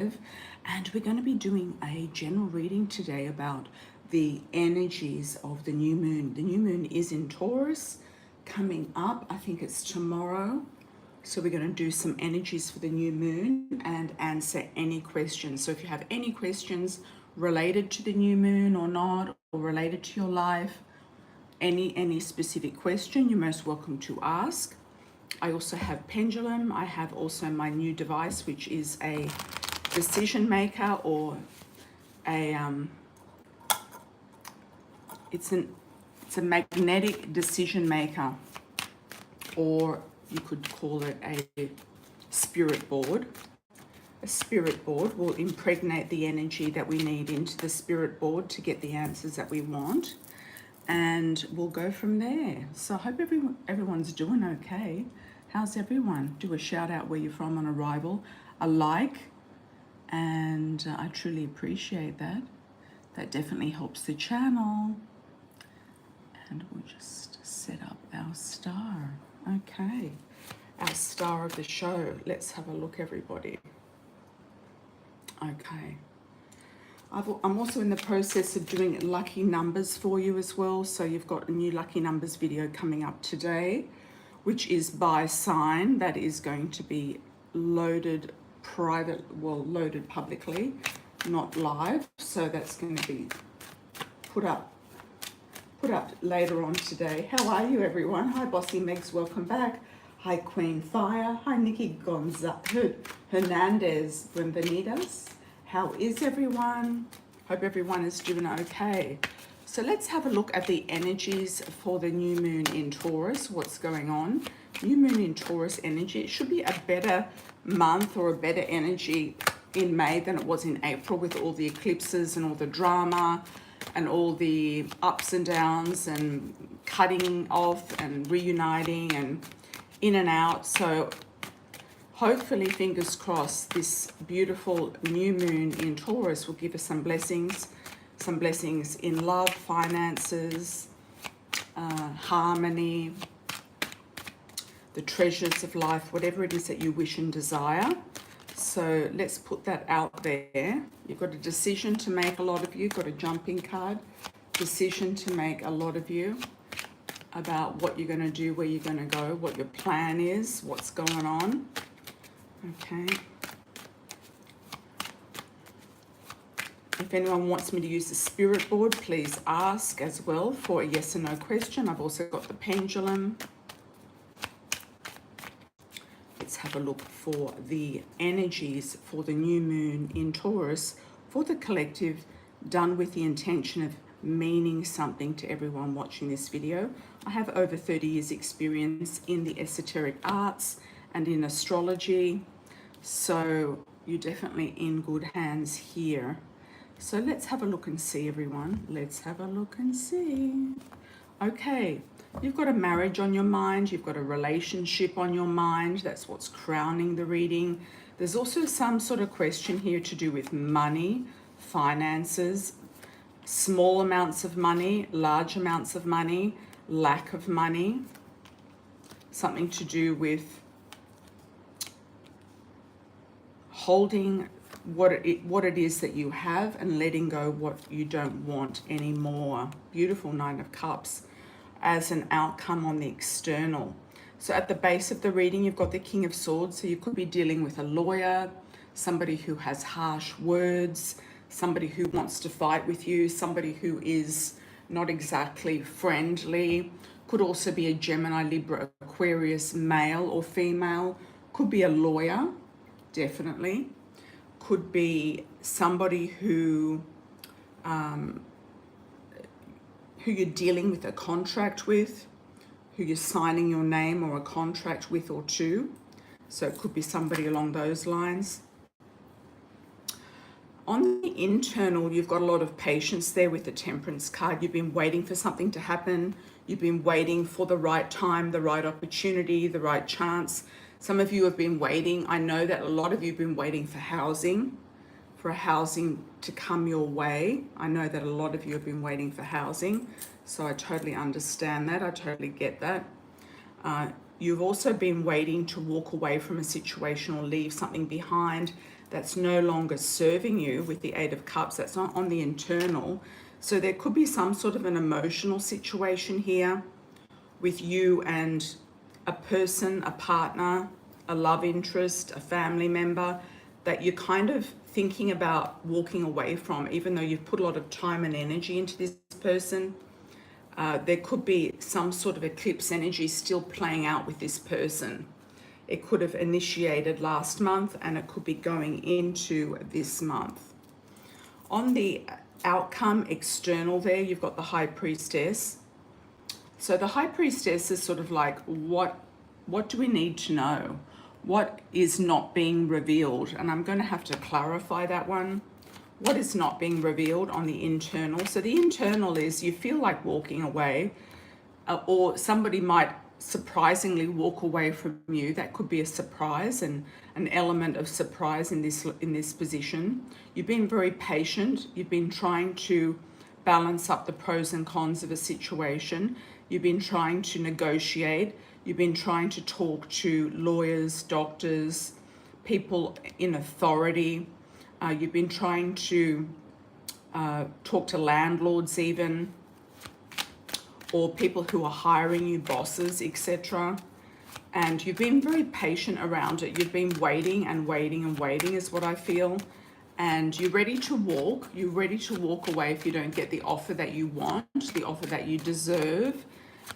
and we're going to be doing a general reading today about the energies of the new moon. The new moon is in Taurus coming up. I think it's tomorrow. So we're going to do some energies for the new moon and answer any questions. So if you have any questions related to the new moon or not, or related to your life, any specific question, you're most welcome to ask. I also have pendulum. I have also my new device, which is a decision maker, or a it's a magnetic decision maker, or you could call it a spirit board. A spirit board will impregnate the energy that we need into the spirit board to get the answers that we want, and we'll go from there. So I hope everyone's doing okay. How's everyone? Do a shout out where you're from on arrival, a like, and I truly appreciate that. That definitely helps the channel. And we'll just set up our star. Okay, our star of the show. Let's have a look, everybody. Okay. I'm also in the process of doing lucky numbers for you as well. So you've got a new lucky numbers video coming up today, which is by sign. That is going to be loaded loaded publicly, not live. So that's going to be put up later on today. How are you, everyone? Hi, Bossy Megs, welcome back. Hi, Queen Fire. Hi, Nikki Hernandez Bienvenidas. How is everyone? Hope everyone is doing okay. So let's have a look at the energies for the new moon in Taurus. What's going on? New moon in Taurus energy. It should be a better month or a better energy in May than it was in April, with all the eclipses and all the drama and all the ups and downs and cutting off and reuniting and in and out. So hopefully, fingers crossed, this beautiful new moon in Taurus will give us some blessings in love, finances, harmony, the treasures of life, whatever it is that you wish and desire. So let's put that out there. You've got a decision to make, a lot of you. Got a jumping card. Decision to make, a lot of you, about what you're going to do, where you're going to go, what your plan is, what's going on. Okay. If anyone wants me to use the spirit board, please ask as well for a yes or no question. I've also got the pendulum. Let's have a look for the energies for the new moon in Taurus for the collective, done with the intention of meaning something to everyone watching this video. I have over 30 years experience in the esoteric arts and in astrology, so you're definitely in good hands here. So let's have a look and see, everyone. Let's have a look and see. Okay, you've got a marriage on your mind. You've got a relationship on your mind. That's what's crowning the reading. There's also some sort of question here to do with money, finances, small amounts of money, large amounts of money, lack of money, something to do with holding what it is that you have and letting go what you don't want anymore. Beautiful Nine of Cups as an outcome on the external. So at the base of the reading, you've got the King of Swords. So you could be dealing with a lawyer, somebody who has harsh words, somebody who wants to fight with you, somebody who is not exactly friendly. Could also be a Gemini, Libra, Aquarius, male or female. Could be a lawyer, definitely. Could be somebody who you're dealing with a contract with, who you're signing your name or a contract with or to. So it could be somebody along those lines. On the internal, you've got a lot of patience there with the Temperance card. You've been waiting for something to happen. You've been waiting for the right time, the right opportunity, the right chance. Some of you have been waiting. I know that a lot of you have been waiting for housing to come your way. I know that a lot of you have been waiting for housing. So I totally understand that. I totally get that. You've also been waiting to walk away from a situation or leave something behind. that's no longer serving you with the Eight of Cups. That's not on the internal. So there could be some sort of an emotional situation here with you and a person, a partner, a love interest, a family member that you're kind of thinking about walking away from, even though you've put a lot of time and energy into this person. There could be some sort of eclipse energy still playing out with this person. It could have initiated last month and it could be going into this month. On the outcome external there, you've got the High Priestess. So the High Priestess is sort of like, what do we need to know? What is not being revealed? And I'm going to have to clarify that one. What is not being revealed on the internal? So the internal is you feel like walking away, or somebody might surprisingly walk away from you. That could be a surprise and an element of surprise in this position. You've been very patient. You've been trying to balance up the pros and cons of a situation. You've been trying to negotiate. You've been trying to talk to lawyers, doctors, people in authority. You've been trying to talk to landlords even, or people who are hiring you, bosses, etc. And you've been very patient around it. You've been waiting and waiting and waiting is what I feel. And you're ready to walk. You're ready to walk away if you don't get the offer that you want, the offer that you deserve,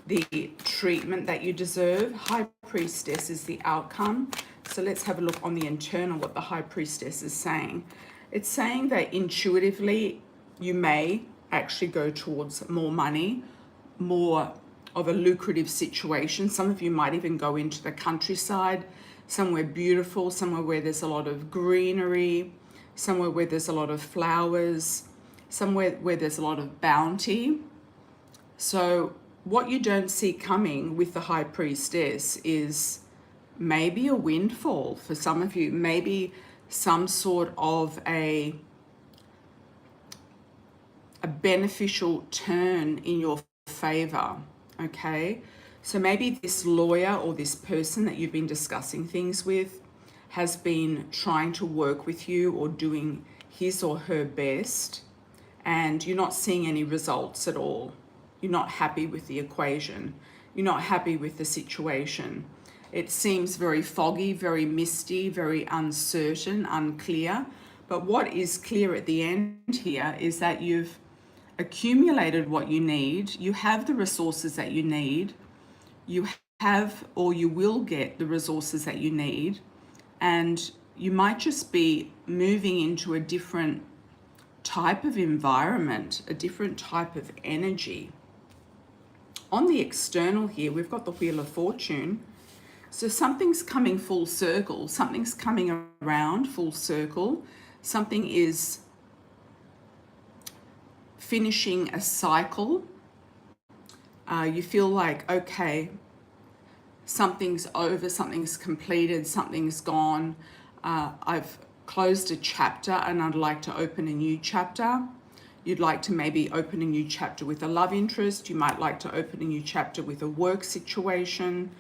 the treatment that you deserve. High Priestess is the outcome. So let's have a look on the internal, what the High Priestess is saying. It's saying that intuitively you may actually go towards more money, more of a lucrative situation. Some of you might even go into the countryside, somewhere beautiful, somewhere where there's a lot of greenery, somewhere where there's a lot of flowers, somewhere where there's a lot of bounty. So what you don't see coming with the High Priestess is maybe a windfall for some of you, maybe some sort of a beneficial turn in your favor, okay? So maybe this lawyer or this person that you've been discussing things with has been trying to work with you or doing his or her best, and you're not seeing any results at all. You're not happy with the equation. You're not happy with the situation. It seems very foggy, very misty, very uncertain, unclear. But what is clear at the end here is that you've accumulated what you need. You have the resources that you need. You have, or you will get the resources that you need. And you might just be moving into a different type of environment, a different type of energy. On the external here, we've got the Wheel of Fortune. So something's coming full circle. Something's coming around full circle. Something is finishing a cycle. You feel like, okay, something's over, something's completed, something's gone. I've closed a chapter and I'd like to open a new chapter. You'd like to maybe open a new chapter with a love interest. You might like to open a new chapter with a work situation.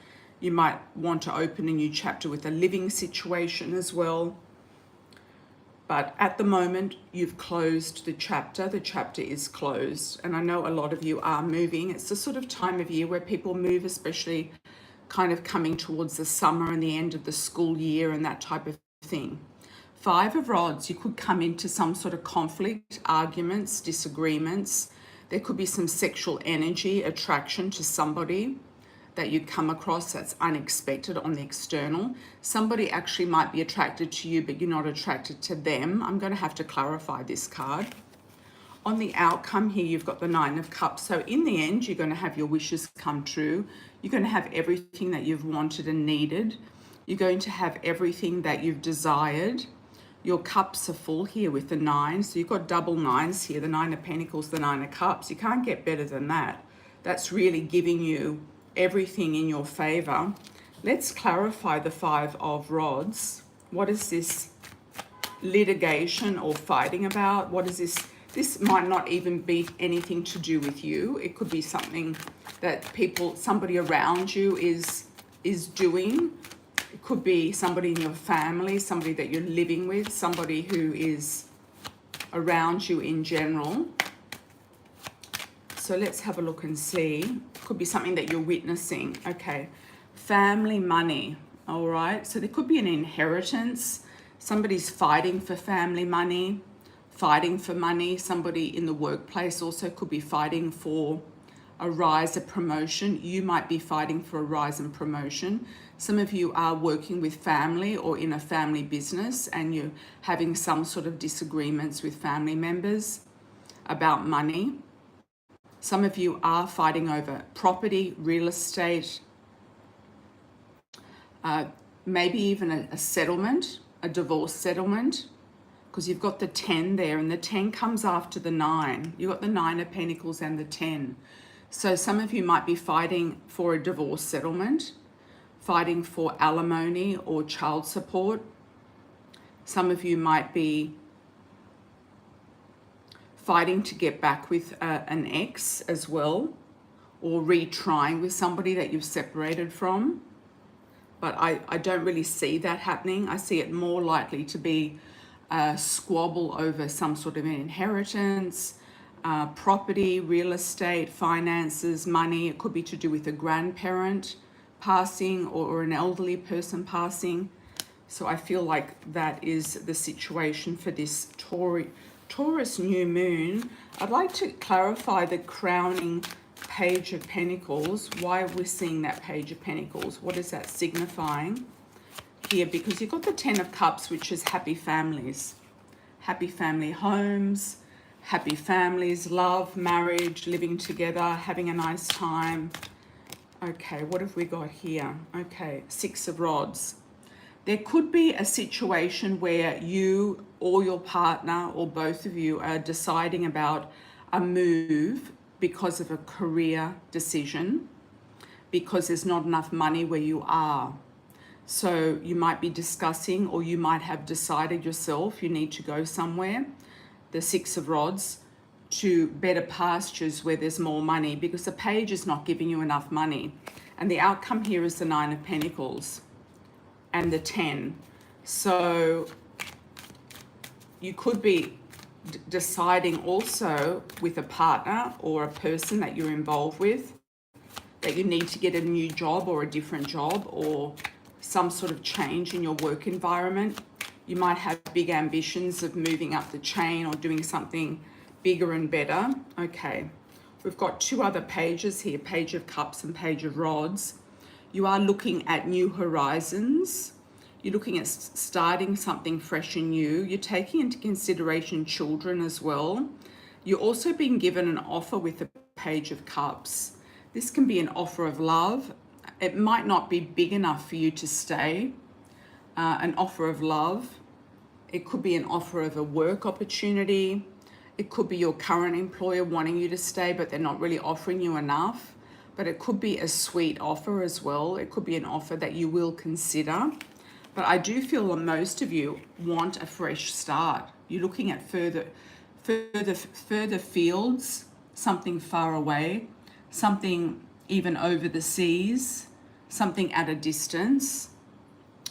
You might want to open a new chapter with a living situation as well. But at the moment, you've closed the chapter. The chapter is closed. And I know a lot of you are moving. It's the sort of time of year where people move, especially kind of coming towards the summer and the end of the school year and that type of thing. Five of Rods, you could come into some sort of conflict, arguments, disagreements. There could be some sexual energy, attraction to somebody that you come across that's unexpected on the external. Somebody actually might be attracted to you, but you're not attracted to them. I'm going to have to clarify this card. On the outcome here, you've got the Nine of Cups. So in the end, you're going to have your wishes come true. You're going to have everything that you've wanted and needed. You're going to have everything that you've desired. Your cups are full here with the nine. So you've got double nines here, the Nine of Pentacles, the Nine of Cups. You can't get better than that. That's really giving you everything in your favor. Let's clarify the Five of Rods. What is this litigation or fighting about? What is this? This might not even be anything to do with you. It could be something that somebody around you is doing. It could be somebody in your family, somebody that you're living with, somebody who is around you in general. So let's have a look and see. Could be something that you're witnessing. Okay, family money. All right, so there could be an inheritance. Somebody's fighting for family money, fighting for money. Somebody in the workplace also could be fighting for a rise, a promotion. You might be fighting for a rise and promotion. Some of you are working with family or in a family business and you're having some sort of disagreements with family members about money. Some of you are fighting over property, real estate, maybe even a settlement, a divorce settlement, because you've got the 10 there and the 10 comes after the 9. You've got the 9 of Pentacles and the 10. So some of you might be fighting for a divorce settlement, fighting for alimony or child support. Some of you might be fighting to get back with an ex as well, or retrying with somebody that you've separated from. But I don't really see that happening. I see it more likely to be a squabble over some sort of an inheritance, property, real estate, finances, money. It could be to do with a grandparent passing or an elderly person passing. So I feel like that is the situation for this Taurus new moon. I'd like to clarify the crowning Page of Pentacles, why we're seeing that Page of Pentacles. What is that signifying here? Because you've got the 10 of Cups, which is happy families, happy family homes, happy families, love, marriage, living together, having a nice time. Okay, what have we got here? Okay, 6 of Rods. There could be a situation where you or your partner or both of you are deciding about a move because of a career decision, because there's not enough money where you are. So you might be discussing, or you might have decided yourself you need to go somewhere, the 6 of Rods, to better pastures where there's more money, because the Page is not giving you enough money. And the outcome here is the 9 of Pentacles and the 10. So you could be deciding also with a partner or a person that you're involved with that you need to get a new job or a different job or some sort of change in your work environment. You might have big ambitions of moving up the chain or doing something bigger and better. Okay, we've got 2 other pages here, Page of Cups and Page of Rods. You are looking at new horizons. You're looking at starting something fresh and new. You're taking into consideration children as well. You're also being given an offer with the Page of Cups. This can be an offer of love. It might not be big enough for you to stay. An offer of love. It could be an offer of a work opportunity. It could be your current employer wanting you to stay, but they're not really offering you enough. But it could be a sweet offer as well. It could be an offer that you will consider. But I do feel that most of you want a fresh start. You're looking at further fields, something far away, something even over the seas, something at a distance.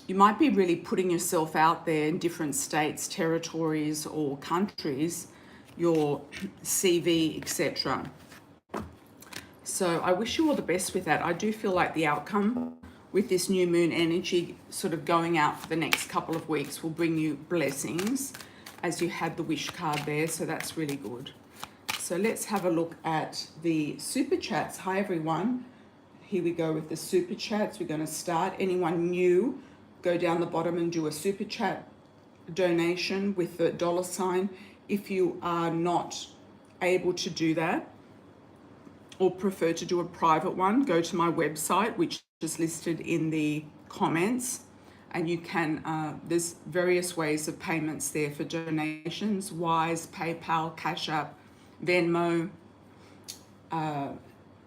You might be really putting yourself out there in different states, territories, or countries, your CV, etc. So I wish you all the best with that. I do feel like the outcome with this new moon energy sort of going out for the next couple of weeks will bring you blessings, as you had the wish card there, so that's really good. So let's have a look at the super chats. Hi everyone, here we go with the super chats. We're going to start. Anyone new, go down the bottom and do a super chat donation with the $sign. If you are not able to do that or prefer to do a private one, go to my website, which is listed in the comments, and you can, there's various ways of payments there for donations: Wise, PayPal, Cash App, Venmo,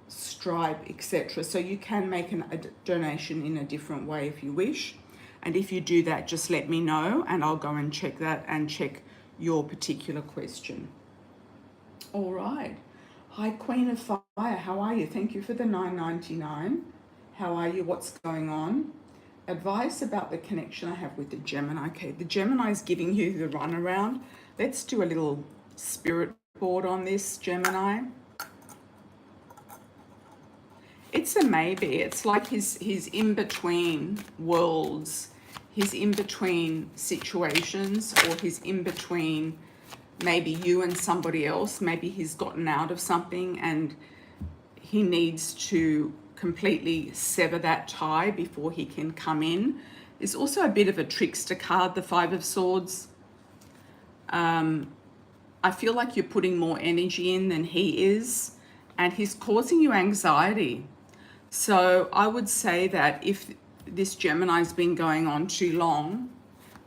Stripe, etc. So you can make a donation in a different way if you wish. And if you do that, just let me know and I'll go and check that and check your particular question. All right. Hi, Queen of Fire. How are you? Thank you for the $9.99. How are you? What's going on? Advice about the connection I have with the Gemini. Okay, the Gemini is giving you the runaround. Let's do a little spirit board on this, Gemini. It's a maybe. It's like he's in between worlds. He's in between situations, or he's in between maybe you and somebody else. Maybe he's gotten out of something and he needs to completely sever that tie before he can come in. It's also a bit of a trickster card, the Five of Swords. I feel like you're putting more energy in than he is, and he's causing you anxiety. So I would say that if this Gemini's been going on too long,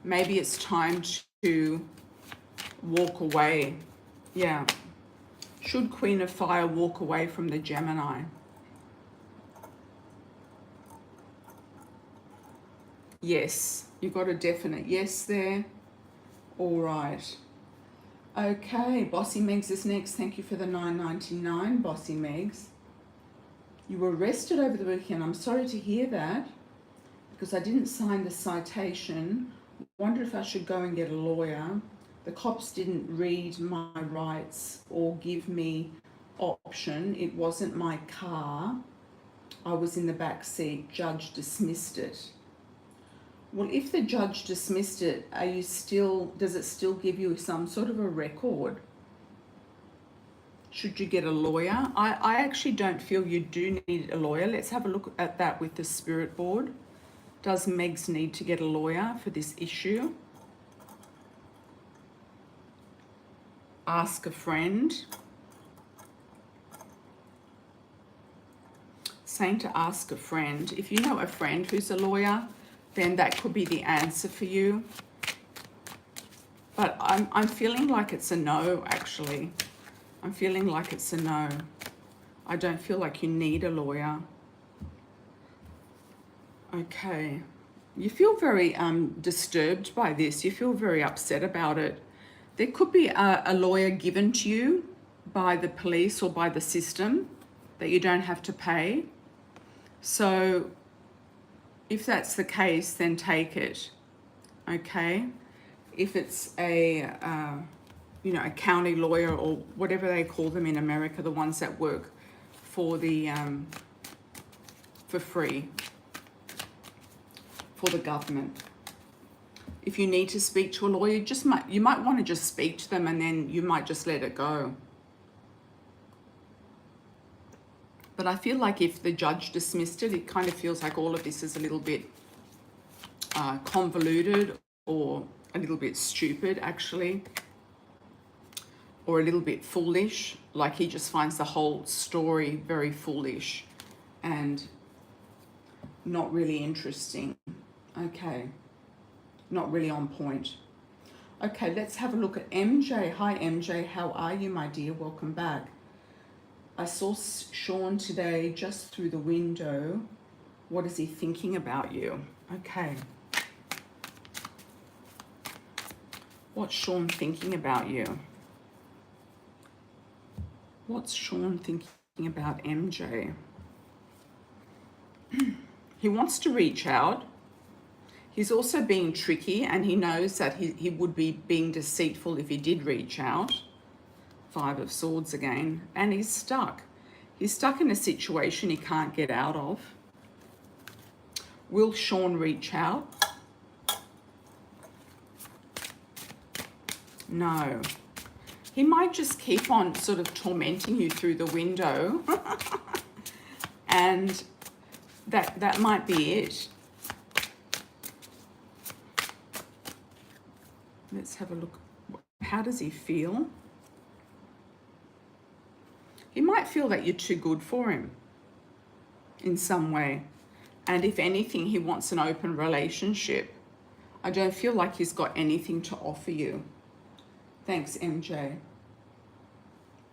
maybe it's time to walk away. Yeah. Should Queen of Fire walk away from the Gemini? Yes, you got a definite yes there. All right. Okay, Bossy Megs is next. Thank you for the $9.99, Bossy Megs. You were arrested over the weekend. I'm sorry to hear that, because I didn't sign the citation. Wonder if I should go and get a lawyer. The cops didn't read my rights or give me option. It wasn't my car. I was in the back seat. Judge dismissed it. Well, if the judge dismissed it, does it still give you some sort of a record? Should you get a lawyer? I actually don't feel you do need a lawyer. Let's have a look at that with the spirit board. Does Megs need to get a lawyer for this issue? Ask a friend. Saying to ask a friend. If you know a friend who's a lawyer, then that could be the answer for you. But I'm feeling like it's a no, actually. I'm feeling like it's a no. I don't feel like you need a lawyer. Okay. You feel very disturbed by this. You feel very upset about it. There could be a lawyer given to you by the police or by the system that you don't have to pay. So if that's the case, then take it. Okay. If it's a county lawyer or whatever they call them in America, the ones that work for the for free for the government. If you need to speak to a lawyer, you might want to just speak to them, and then you might just let it go. But I feel like if the judge dismissed it, it kind of feels like all of this is a little bit convoluted, or a little bit stupid, actually, or a little bit foolish. Like he just finds the whole story very foolish and not really interesting. Okay, not really on point. Okay, let's have a look at MJ. Hi MJ, how are you, my dear? Welcome back. I saw Sean today just through the window. What is he thinking about you? Okay. What's Sean thinking about you? What's Sean thinking about MJ? He wants to reach out. He's also being tricky, and he knows that he would be being deceitful if he did reach out. Five of Swords again. And he's stuck. He's stuck in a situation he can't get out of. Will Sean reach out? No. He might just keep on sort of tormenting you through the window. And that might be it. Let's have a look. How does he feel? He might feel that you're too good for him in some way. And if anything, he wants an open relationship. I don't feel like he's got anything to offer you. Thanks, MJ.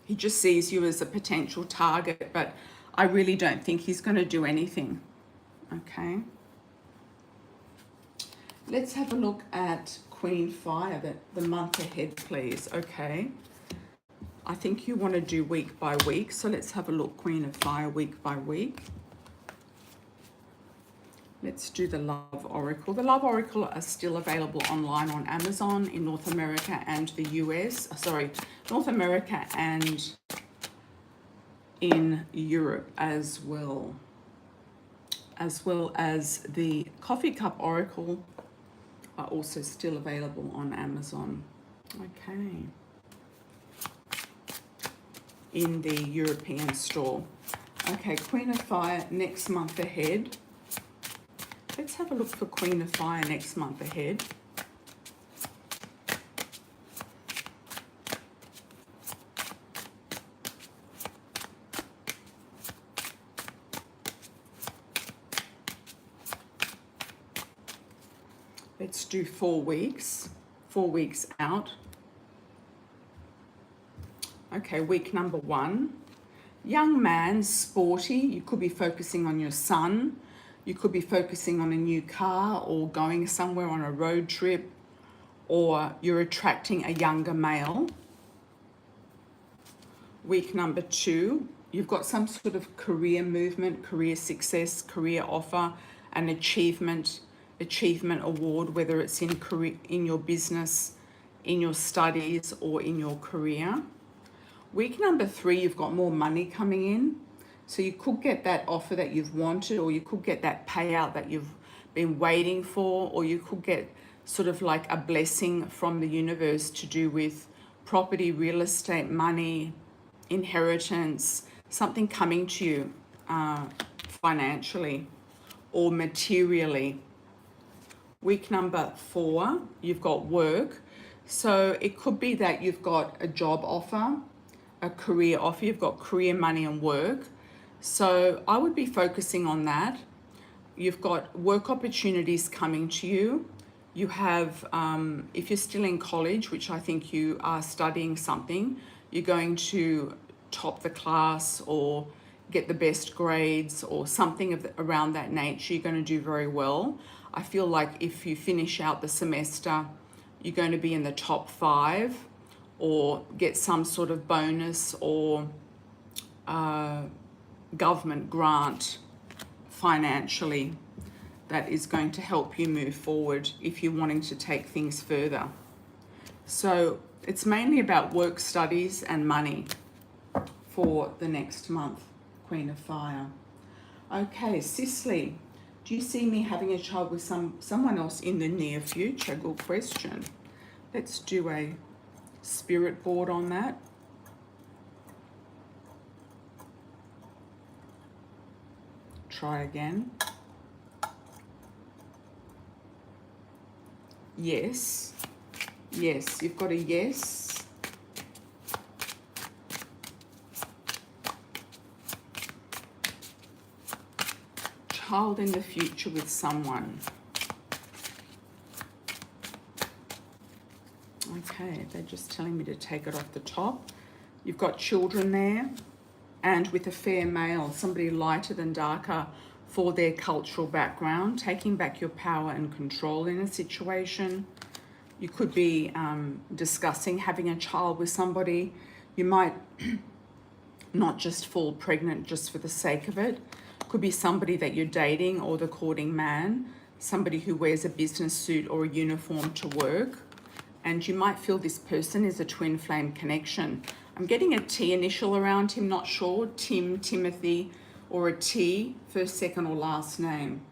He just sees you as a potential target, but I really don't think he's going to do anything. Okay. Let's have a look at Queen Fire, the month ahead, please. Okay. I think you want to do week by week. So let's have a look, Queen of Fire, week by week. Let's do the Love Oracle. The Love Oracle are still available online on Amazon in North America and the US. Sorry, North America and in Europe as well. As well as the Coffee Cup Oracle are also still available on Amazon. Okay. In the European store. Okay, Queen of Fire next month ahead. Let's have a look for Queen of Fire next month ahead. Let's do 4 weeks. 4 weeks out. Okay, week number 1. Young man, sporty. You could be focusing on your son. You could be focusing on a new car or going somewhere on a road trip, or you're attracting a younger male. Week number 2, you've got some sort of career movement, career success, career offer, an achievement award, whether it's in your business, in your studies, or in your career. Week number 3, you've got more money coming in. So you could get that offer that you've wanted, or you could get that payout that you've been waiting for, or you could get sort of like a blessing from the universe to do with property, real estate, money, inheritance, something coming to you financially or materially. Week number 4, you've got work. So it could be that you've got a job offer, a career offer, you've got career, money and work. So I would be focusing on that. You've got work opportunities coming to you. You have, if you're still in college, which I think you are studying something, you're going to top the class or get the best grades or something around that nature. You're going to do very well. I feel like if you finish out the semester, you're going to be in the top 5 or get some sort of bonus or government grant financially that is going to help you move forward if you're wanting to take things further. So it's mainly about work, studies and money for the next month, Queen of Fire. Okay, Cicely, do you see me having a child with someone else in the near future? Good question. Let's do a spirit board on that. Try again. Yes. Yes, you've got a yes. Child in the future with someone. Okay, they're just telling me to take it off the top. You've got children there, and with a fair male, somebody lighter than darker for their cultural background, taking back your power and control in a situation. You could be discussing having a child with somebody. You might not just fall pregnant just for the sake of it. Could be somebody that you're dating or the courting man, somebody who wears a business suit or a uniform to work. And you might feel this person is a twin flame connection. I'm getting a T initial around him, not sure, Tim, Timothy, or a T, first, second, or last name.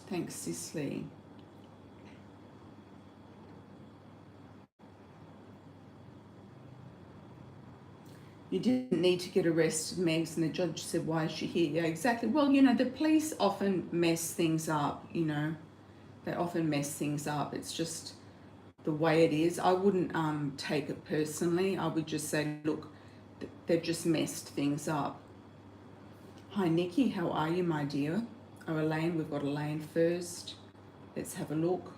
Thanks, Cicely. You didn't need to get arrested, Megs, and the judge said, why is she here? Yeah, exactly. Well, you know, the police often mess things up, you know. They often mess things up. It's just the way it is. I wouldn't take it personally. I would just say, look, they've just messed things up. Hi, Nikki. How are you, my dear? Oh, Elaine. We've got Elaine first. Let's have a look.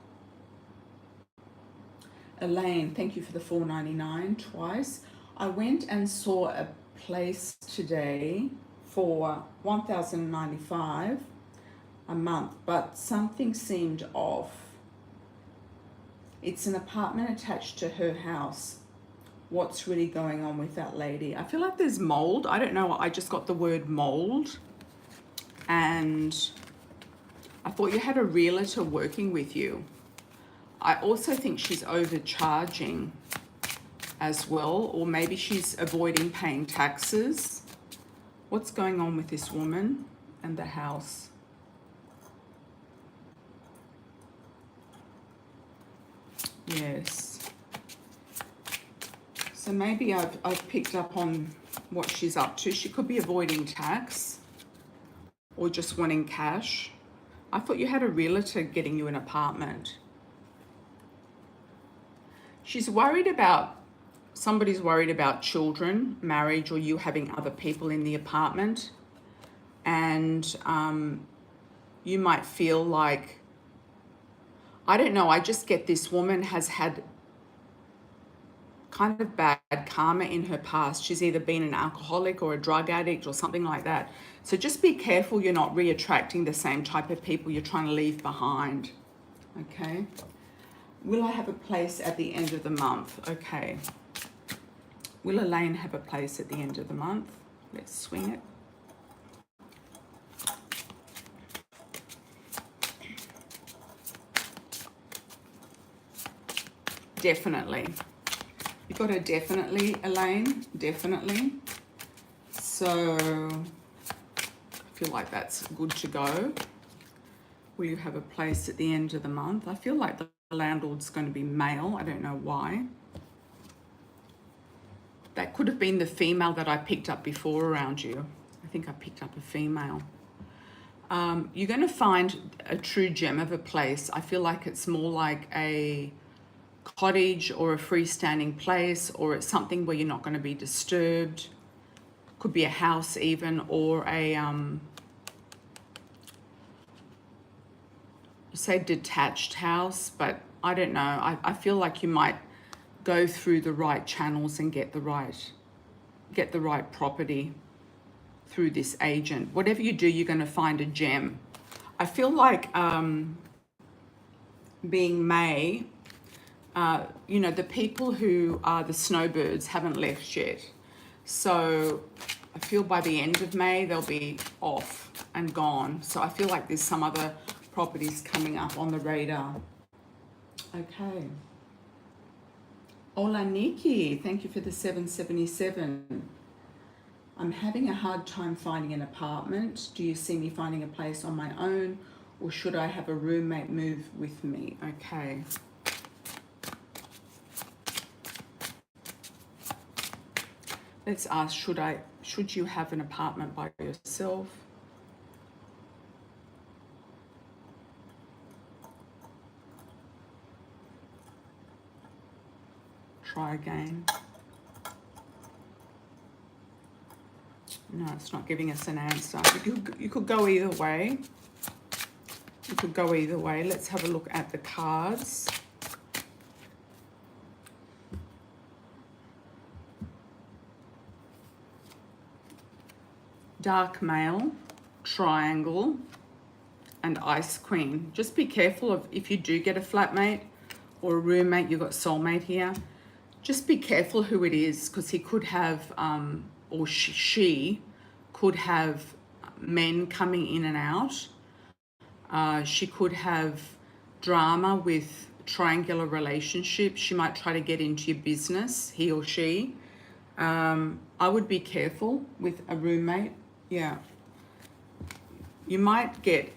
Elaine, thank you for the $4.99 twice. I went and saw a place today for $1,095 a month, but something seemed off. It's an apartment attached to her house. What's really going on with that lady? I feel like there's mold. I don't know. I just got the word mold. And I thought you had a realtor working with you. I also think she's overcharging as well, or maybe she's avoiding paying taxes. What's going on with this woman and the house? Yes. So maybe I've picked up on what she's up to. She could be avoiding tax or just wanting cash. I thought you had a realtor getting you an apartment. She's worried about, somebody's worried about children, marriage, or you having other people in the apartment. And you might feel like, I don't know, I just get this woman has had kind of bad karma in her past. She's either been an alcoholic or a drug addict or something like that. So just be careful you're not re-attracting the same type of people you're trying to leave behind. Okay. Will I have a place at the end of the month? Okay. Will Elaine have a place at the end of the month? Let's swing it. Definitely. You got a definitely, Elaine. Definitely. So I feel like that's good to go. Will you have a place at the end of the month? I feel like the landlord's going to be male. I don't know why. That could have been the female that I picked up before around you. I think I picked up a female. You're going to find a true gem of a place. I feel like it's more like a cottage or a freestanding place, or it's something where you're not going to be disturbed. Could be a house even, or a say detached house, but I don't know. I feel like you might go through the right channels and get the right property through this agent. Whatever you do, you're going to find a gem. I feel like being May, you know, the people who are the snowbirds haven't left yet. So I feel by the end of May, they'll be off and gone. So I feel like there's some other properties coming up on the radar. Okay. Hola, Nikki. Thank you for the 777. I'm having a hard time finding an apartment. Do you see me finding a place on my own, or should I have a roommate move with me? Okay. Let's ask, should you have an apartment by yourself? Try again. No, it's not giving us an answer. You could go either way. You could go either way. Let's have a look at the cards. Dark male, triangle, and ice queen. Just be careful of, if you do get a flatmate or a roommate, you've got soulmate here. Just be careful who it is, because he could have, or she could have men coming in and out. She could have drama with triangular relationships. She might try to get into your business, he or she. I would be careful with a roommate. Yeah. You might get,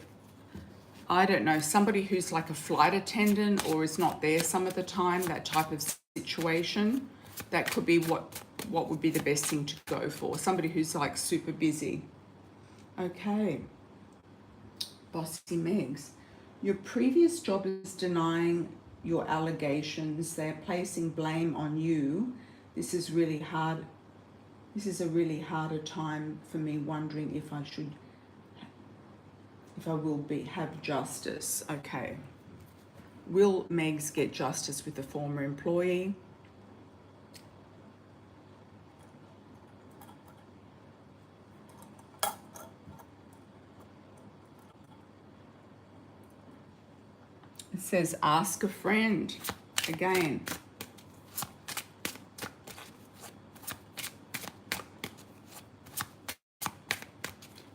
I don't know, somebody who's like a flight attendant or is not there some of the time, that type of situation. That could be what would be the best thing to go for. Somebody who's like super busy. Okay. Bossy Megs. Your previous job is denying your allegations. They're placing blame on you. This is really hard. This is a really harder time for me, wondering if I will have justice. Okay. Will Megs get justice with the former employee? It says ask a friend again.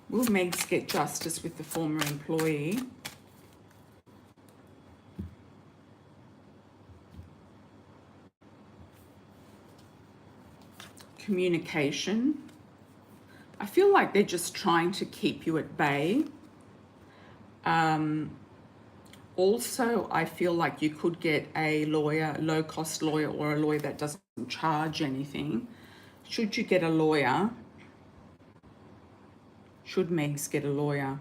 Will Megs get justice with the former employee? communication. I feel like they're just trying to keep you at bay. Also, I feel like you could get a lawyer, a low-cost lawyer, or a lawyer that doesn't charge anything. Should you get a lawyer? Should Megs get a lawyer?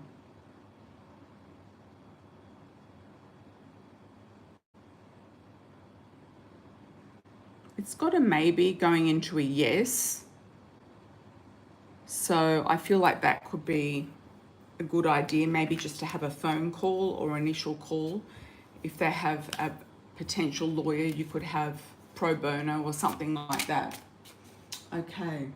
It's got a maybe going into a yes. So I feel like that could be a good idea, maybe just to have a phone call or initial call. If they have a potential lawyer, you could have pro bono or something like that. Okay.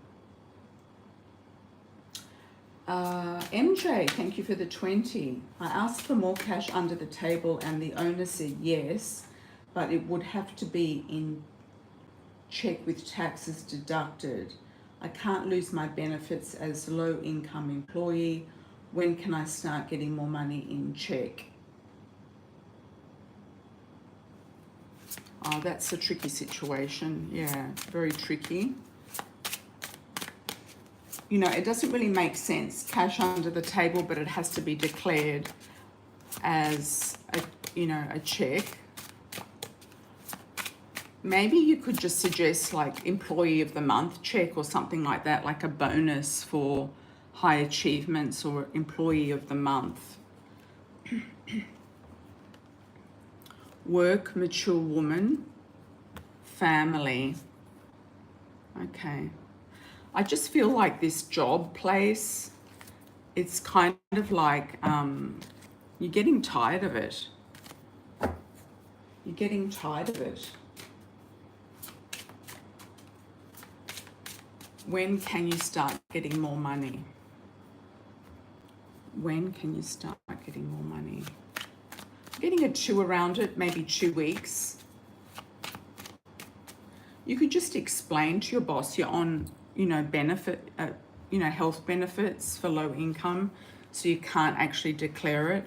MJ, thank you for the 20. I asked for more cash under the table and the owner said yes, but it would have to be in check with taxes deducted. I can't lose my benefits as low income employee. When can I start getting more money in check? Oh, that's a tricky situation. Yeah, very tricky. You know, it doesn't really make sense, cash under the table, but it has to be declared as a, you know, a check. Maybe you could just suggest like employee of the month check or something like that, like a bonus for high achievements or employee of the month. Work, mature woman, family. Okay. I just feel like this job place, it's kind of like you're getting tired of it. You're getting tired of it. When can you start getting more money? When can you start getting more money? Getting a 2 around it, maybe 2 weeks. You could just explain to your boss you're on, you know, health benefits for low income, so you can't actually declare it.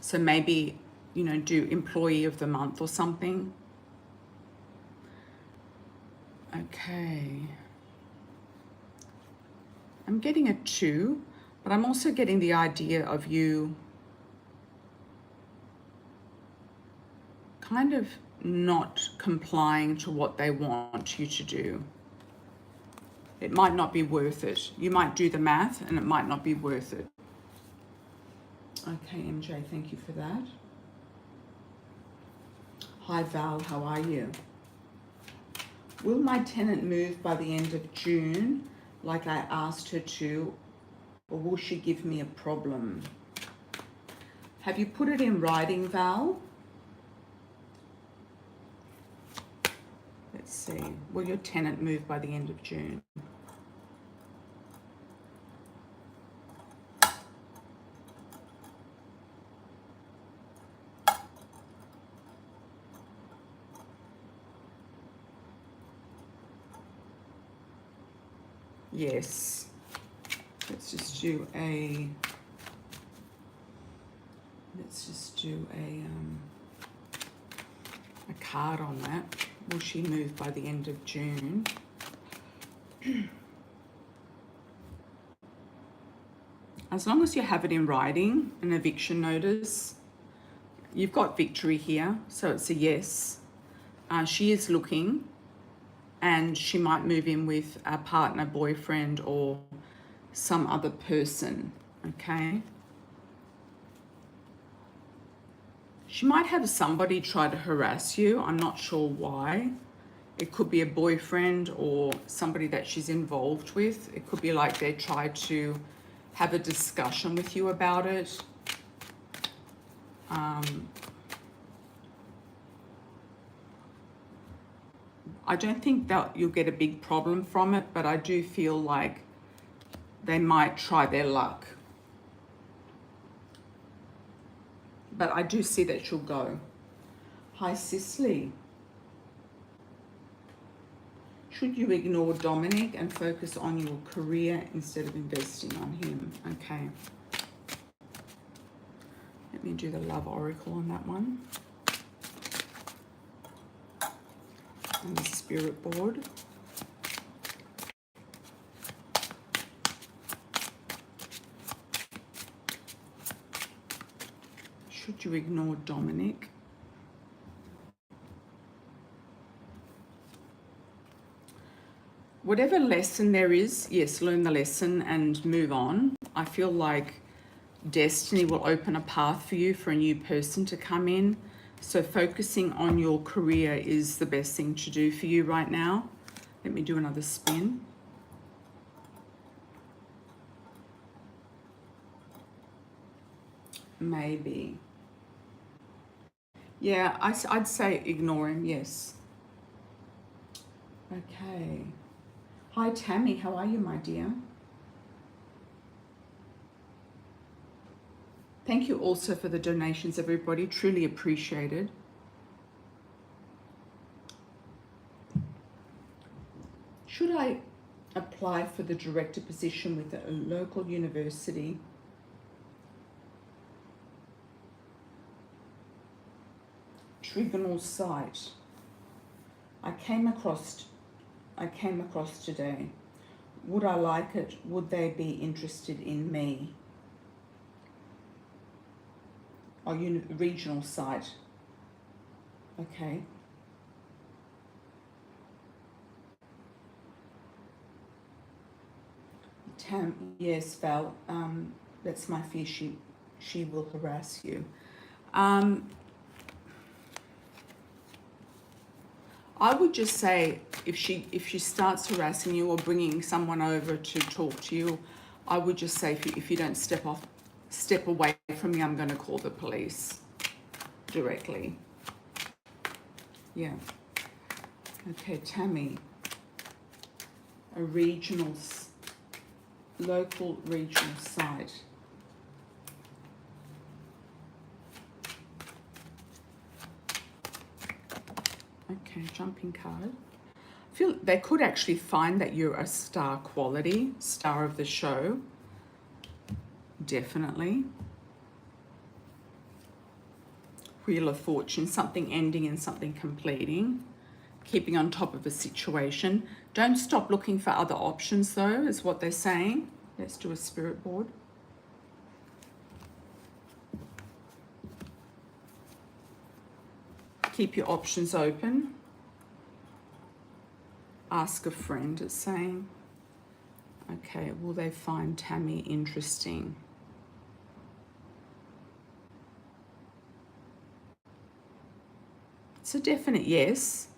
So maybe, you know, do employee of the month or something. Okay. I'm getting a 2, but I'm also getting the idea of you kind of not complying to what they want you to do. It might not be worth it. You might do the math and it might not be worth it. Okay, MJ, thank you for that. Hi, Val, how are you? Will my tenant move by the end of June like I asked her to, or will she give me a problem? Have you put it in writing, Val? Let's see. Will your tenant move by the end of June? Yes. Let's just do a card on that. Will she move by the end of June? As long as you have it in writing, an eviction notice, you've got victory here, so it's a yes. She is looking, and she might move in with a partner, boyfriend, or some other person, okay? She might have somebody try to harass you. I'm not sure why. It could be a boyfriend or somebody that she's involved with. It could be like they tried to have a discussion with you about it. I don't think that you'll get a big problem from it, but I do feel like they might try their luck. But I do see that she'll go. Hi, Cicely. Should you ignore Dominic and focus on your career instead of investing on him? Okay. Let me do the love oracle on that one. And the spirit board. Should you ignore Dominic? Whatever lesson there is, yes, learn the lesson and move on. I feel like destiny will open a path for you for a new person to come in. So focusing on your career is the best thing to do for you right now. Let me do another spin. Maybe. Yeah, I'd say ignore him, yes. Okay. Hi, Tammy. How are you, my dear? Thank you also for the donations, everybody. Truly appreciated. Should I apply for the director position with a local university? Tribunal site. I came across today. Would I like it? Would they be interested in me? Oh, regional site. Okay. Yes, Val. That's my fear. She will harass you. I would just say if she starts harassing you or bringing someone over to talk to you, I would just say if you don't step away from me, I'm going to call the police directly. Yeah. Okay, Tammy. A local regional site. Okay, jumping card. I feel they could actually find that you're a star quality, star of the show. Definitely. Wheel of Fortune, something ending and something completing. Keeping on top of a situation. Don't stop looking for other options though, is what they're saying. Let's do a spirit board. Keep your options open. Ask a friend, it's saying. Okay, will they find Tammy interesting? It's a definite yes.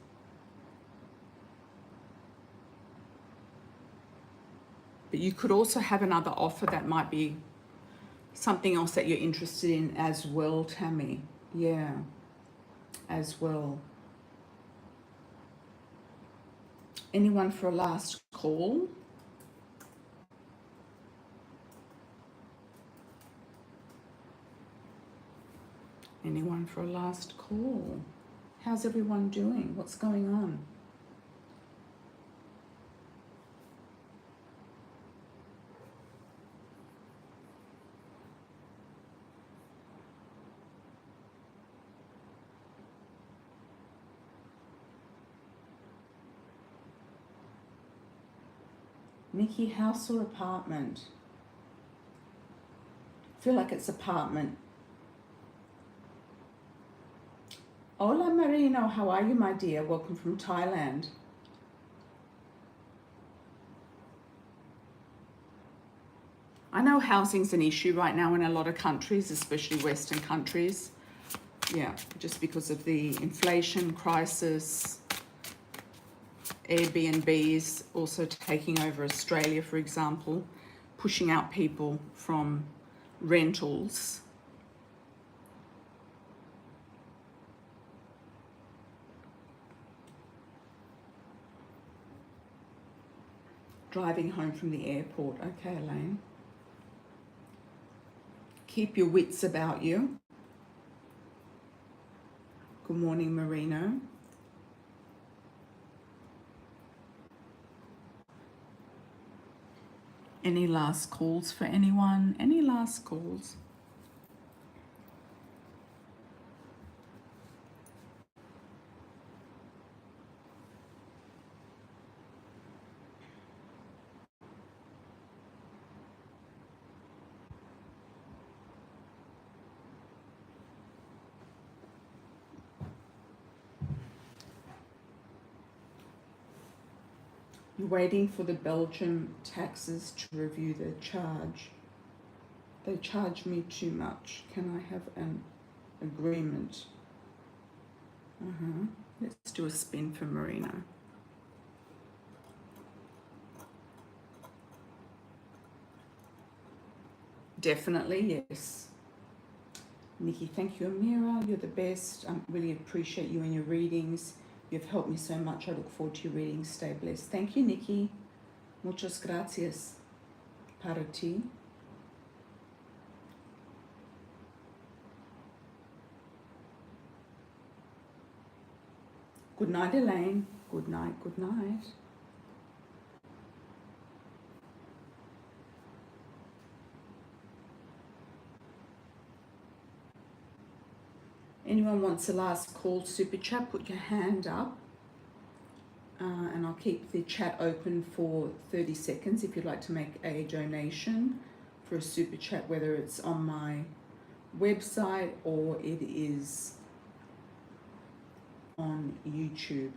But you could also have another offer that might be something else that you're interested in as well, Tammy. Yeah, as well. Anyone for a last call? Anyone for a last call? How's everyone doing? What's going on? Nikki, house or apartment? I feel like it's apartment. Hola Marino, how are you, my dear? Welcome from Thailand. I know housing's an issue right now in a lot of countries, especially Western countries. Yeah, just because of the inflation crisis, Airbnbs also taking over Australia, for example, pushing out people from rentals. Driving home from the airport. Okay, Elaine. Keep your wits about you. Good morning, Marino. Any last calls for anyone? Any last calls? You're waiting for the Belgian taxes to review their charge. They charge me too much. Can I have an agreement? Let's do a spin for Marino. Definitely, yes. Nikki, thank you, Amira. You're the best. I really appreciate you and your readings. You've helped me so much. I look forward to your readings. Stay blessed. Thank you, Nikki. Muchas gracias. Para ti. Good night, Elaine. Good night, good night. Anyone wants a last call super chat, put your hand up. And I'll keep the chat open for 30 seconds if you'd like to make a donation for a super chat, whether it's on my website or it is on YouTube.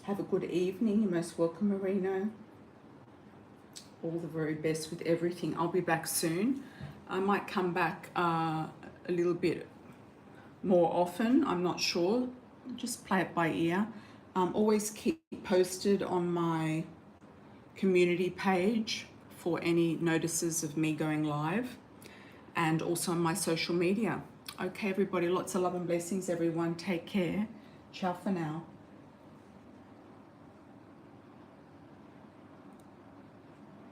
Have a good evening. You're most welcome, Marino. All the very best with everything. I'll be back soon. I might come back a little bit more often. I'm not sure. Just play it by ear. Always keep posted on my community page for any notices of me going live, and also on my social media. Okay, everybody, lots of love and blessings, everyone. Take care. Ciao for now.